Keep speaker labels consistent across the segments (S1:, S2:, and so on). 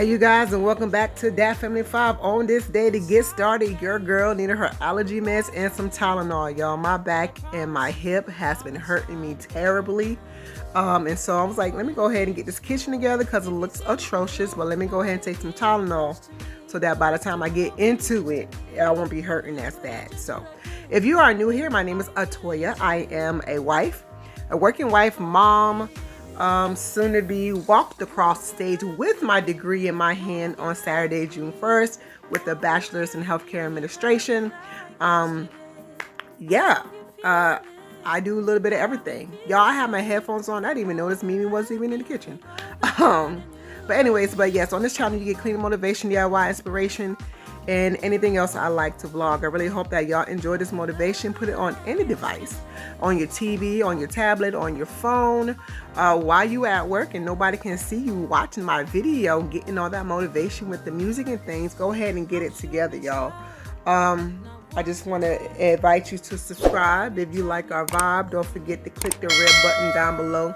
S1: Hey you guys, and welcome back to Dat Family 5. On this day to get started, your girl needed her allergy meds and some Tylenol. Y'all, my back and my hip has been hurting me terribly. And so I was like, let me go ahead and get this kitchen together because it looks atrocious, but let me go ahead and take some Tylenol so that by the time I get into it, I won't be hurting as bad. So if you are new here, my name is Atoya. I am a wife, a working wife, mom, soon to be walked across the stage with my degree in my hand on Saturday, June 1st with a bachelor's in healthcare administration. I do a little bit of everything. Y'all, I have my headphones on. I didn't even notice Mimi wasn't even in the kitchen. But yes, on this channel you get cleaning motivation, DIY inspiration, and anything else I like to vlog. I really hope that y'all enjoy this motivation. Put it on any device, on your TV, on your tablet, on your phone, while you at work and nobody can see you watching my video, getting all that motivation with the music and things. Go ahead and get it together, y'all. I just want to invite you to subscribe if you like our vibe. Don't forget to click the red button down below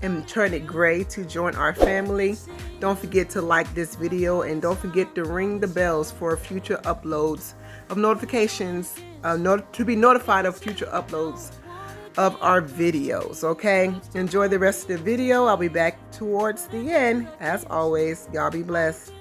S1: and turn it gray to join our family. Don't forget to like this video and don't forget to ring the bells for future uploads of notifications, to be notified of future uploads of our videos. Okay, enjoy the rest of the video. I'll be back towards the end. As always, y'all be blessed.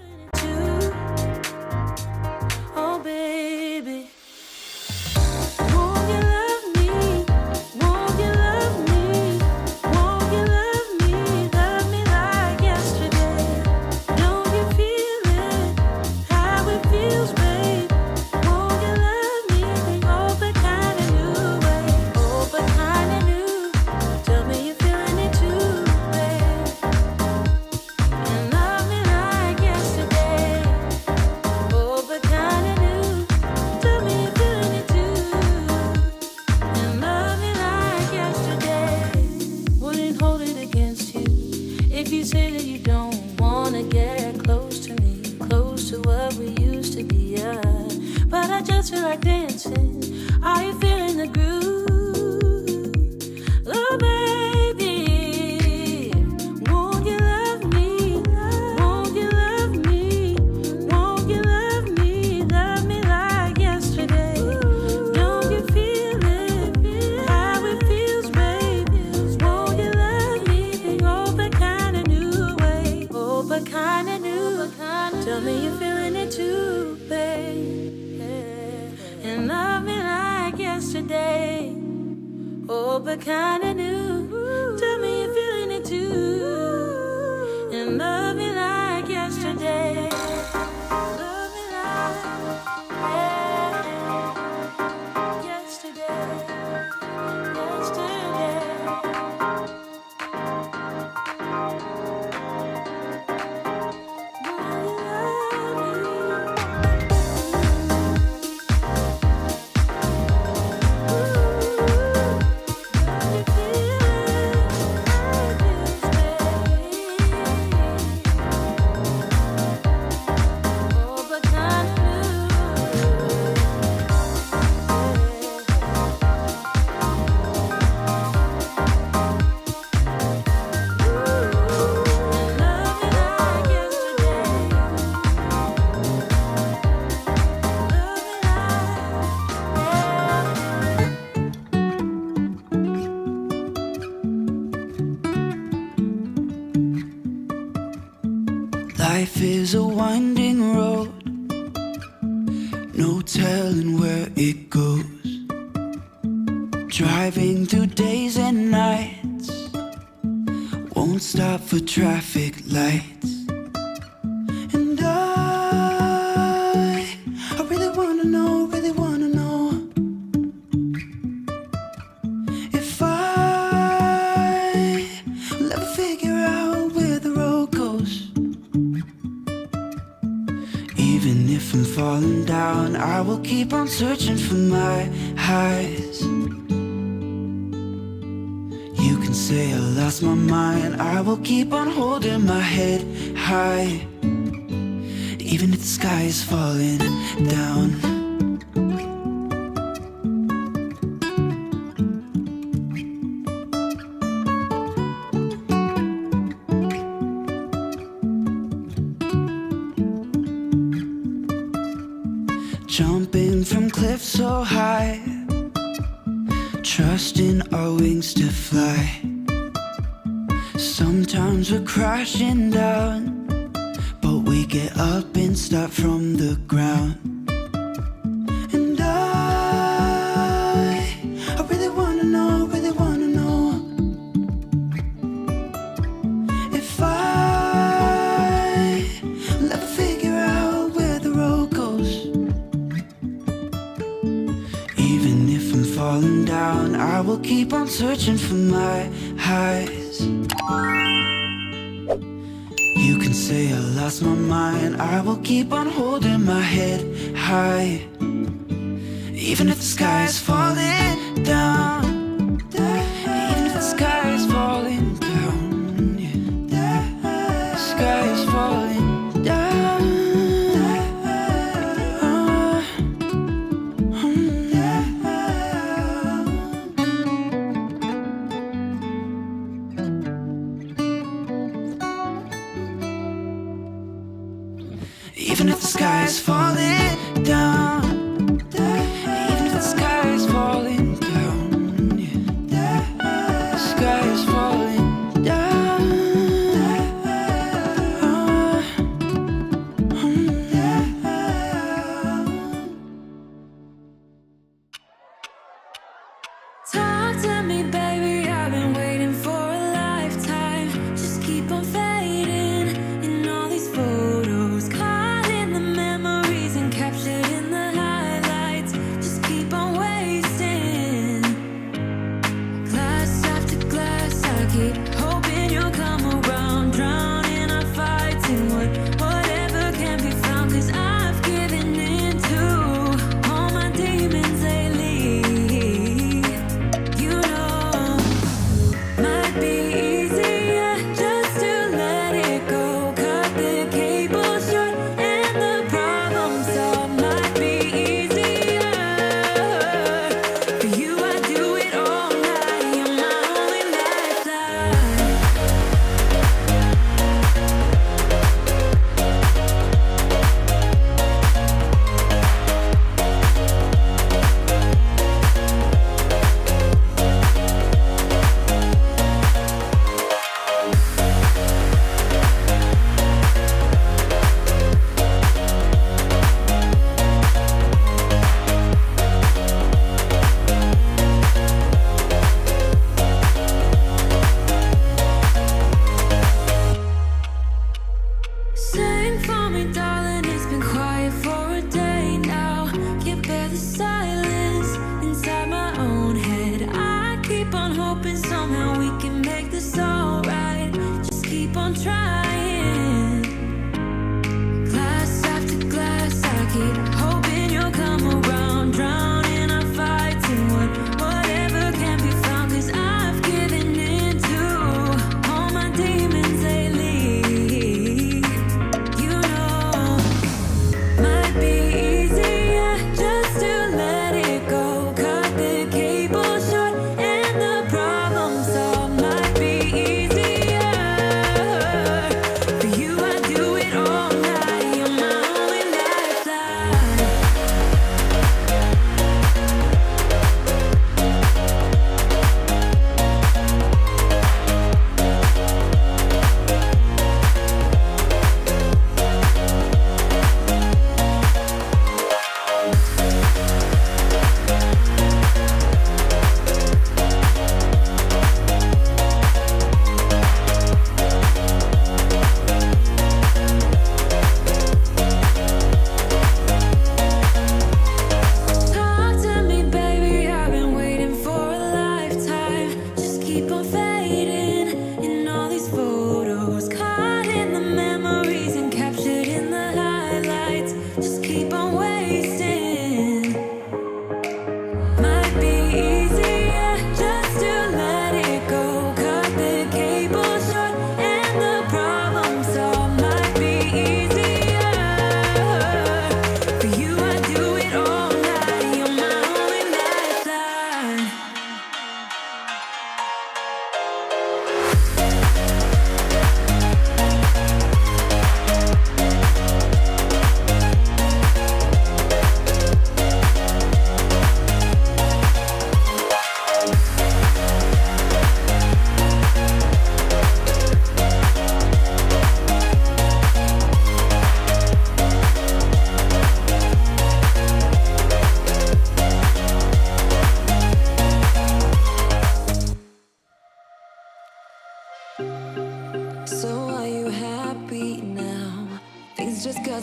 S2: If you say that you don't wanna get close to me, close to what we used to be, yeah. But I just feel like dancing. Are you feeling the groove? Oh baby, won't you love me? Won't you love me? Won't you love me? Love me like yesterday. Don't you feel it? How it feels, baby. Won't you love me? Kinda new, tell me you're feeling it too, babe. And love me like yesterday. Oh, but kinda new, tell me you're feeling it too. And love me like yesterday. Love me like yesterday.
S3: Life is a winding road, no telling where it goes. Driving through days and nights, won't stop for traffic lights. And I really wanna know, if I will ever figure out where the road goes. Even if I'm falling down, I will keep on searching for my highs. You can say I lost my mind, I will keep on holding my head high. Even if the sky is falling down. jumping from cliffs so high, trusting our wings to fly. Sometimes we're crashing down, but we get up and start from the ground. And I really wanna know, if I'll ever figure out where the road goes. Even if I'm falling down, I will keep on searching for my highs. You can say I lost my mind, I will keep on holding my head high. Even if the sky is falling down, even if the sky is falling down, yeah. The sky is falling down. Even if the sky is falling down, even if the sky is falling down, yeah. The sky is falling down.
S2: Talk to me, baby, I've been waiting for a lifetime. Just keep on fading in all these photos, caught in the memories and captured in the highlights. Just keep on wasting. Glass after glass, I keep hoping you'll come around, drowning our fights in whatever can be found. 'Cause I've given in to all my demons lately. You know, might be easier just to let it go. Cut the cable short and the problem solved. Might be easier. For you, I do it all night. You're my only lifeline. Sing for me, darling, it's been quiet for a day now. Can't bear the silence inside my own head. I keep on hoping somehow we can make this alright. Just keep on trying. Glass after glass, I keep hoping you'll come around, drowning our fights in whatever can be found. 'Cause I've given in to all my demons lately. You know, might be easier just to let it go. Cut the cable short and the problem solved. Might be easier.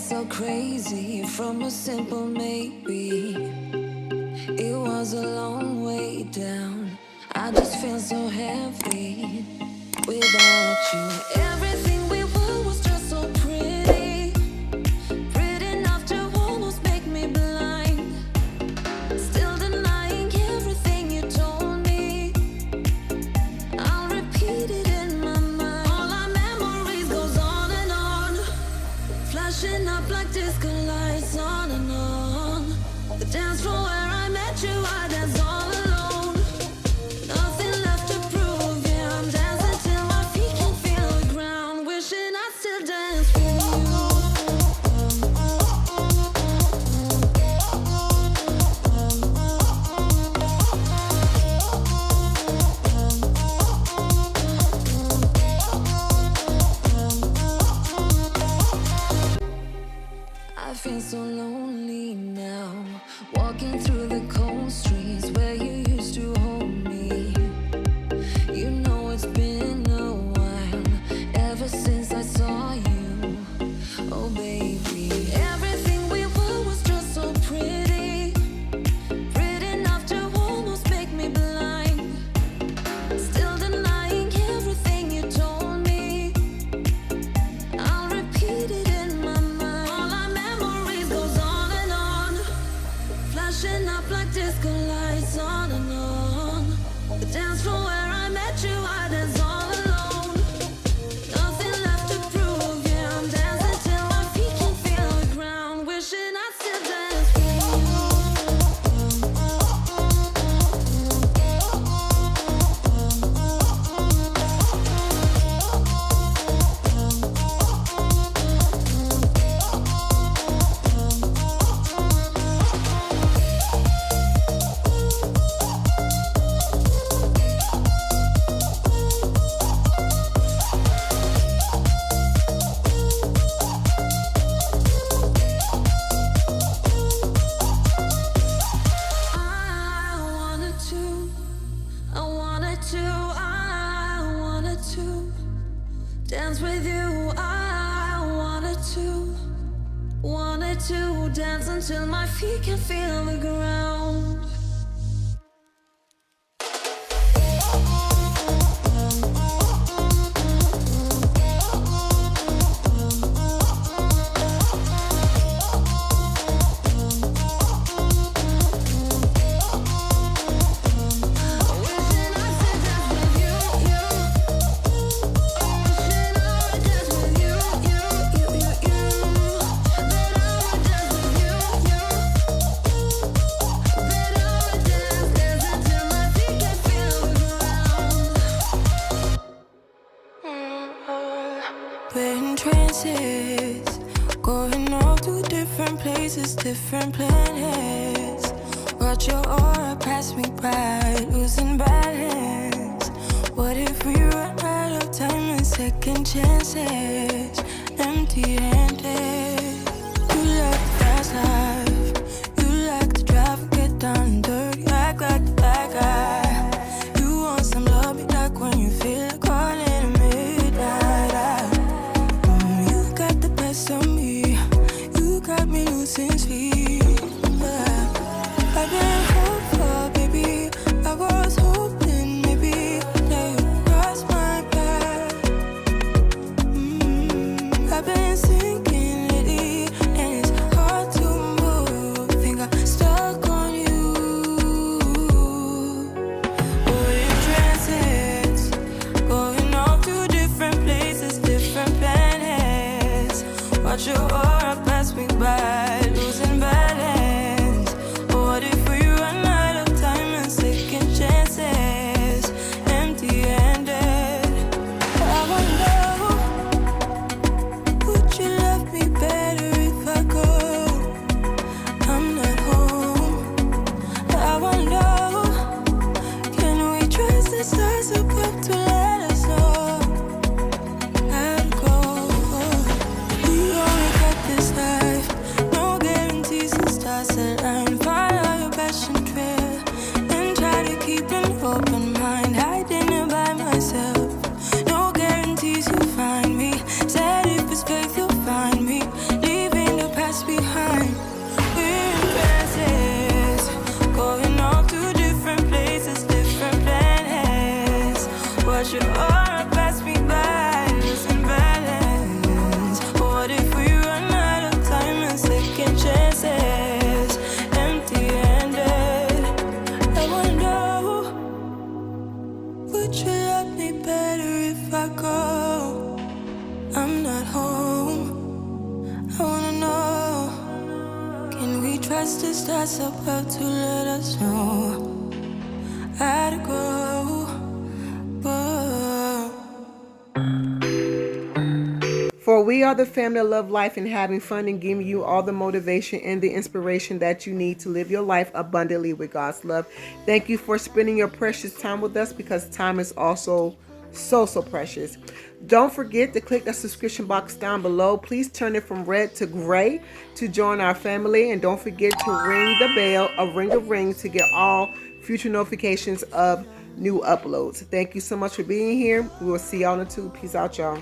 S2: so crazy from a simple maybe. It was a long way down. I just feel so heavy without you. Everything we were was just so pretty, pretty enough to almost make me blind. Still denying everything you told me. I'll repeat it in my mind. All our memories goes on and on, flashing up like disco lights on and on. The dance floor where I met you, I danced all alone. Nothing left to prove, yeah, I'm dancing till my feet can feel the ground. Wishing I still dance with I feel so lonely now, walking through the cold streets where you used to hold me. You know it's been a while ever since I saw you. Oh baby, everything we were was just so pretty, pretty enough to almost make me blind. Still denying everything you told me. I'll repeat it in my mind. All our memories goes on and on, flashing up like disco lights on and on. The dance floor where I met you, I danced all alone. Nothing left to prove, yeah, I'm dancing till my feet can feel the ground. Wishing I still dance with dance with you. I wanted to dance until my feet can feel the ground.
S4: We're in trances, going off to different places, different planets. Watch your aura pass me by, losing balance. What if we run out of time and second chances? Empty-handed. You like the fast life, you like to drive and get down and dirty, act like the bad guy. You want some love, be like when you feel like calling at midnight. You got the best of me, you got me losing sleep. I've been hopeful, baby, I was hoping maybe that you crossed my path. I've been thinking your aura pass me by, losing balance. What if we run out of time and second chances? Empty-handed. I wonder, would you love me better if I go? I'm not home. I wanna know, can we trust the stars above to let us know how to go?
S1: For we are the family that love life and having fun and giving you all the motivation and the inspiration that you need to live your life abundantly with God's love. Thank you for spending your precious time with us, because time is also so precious. Don't forget to click the subscription box down below. Please turn it from red to gray to join our family, and don't forget to ring the bell, ring a ring, to get all future notifications of new uploads. Thank you so much for being here. We will see y'all in the tube. Peace out, y'all.